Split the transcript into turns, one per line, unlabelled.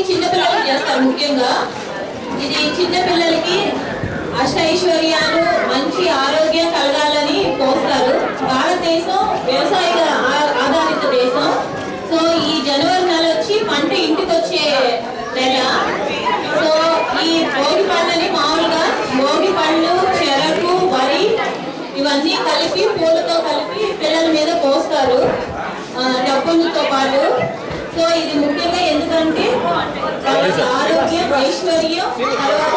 చిన్నపిల్లలకి చేస్తారు ముఖ్యంగా. ఇది చిన్నపిల్లలకి అష్టైశ్వర్యాలు మంచి ఆరోగ్యం కలగాలని పోస్తారు. భారతదేశం వ్యవసాయ ఆధారిత దేశం. సో ఈ జనవరి నెల వచ్చి పంట ఇంటికి వచ్చే నెల. సో ఈ భోగి పళ్ళని మామూలుగా భోగి పళ్ళు, చెరకు, వరి ఇవన్నీ కలిపి పూలతో కలిపి పిల్లల మీద పోస్తారు డబ్బులతో పాటు. సో ఇది ముఖ్యంగా ఎందుకంటే ఆరోగ్యం, ఐశ్వర్యం, తర్వాత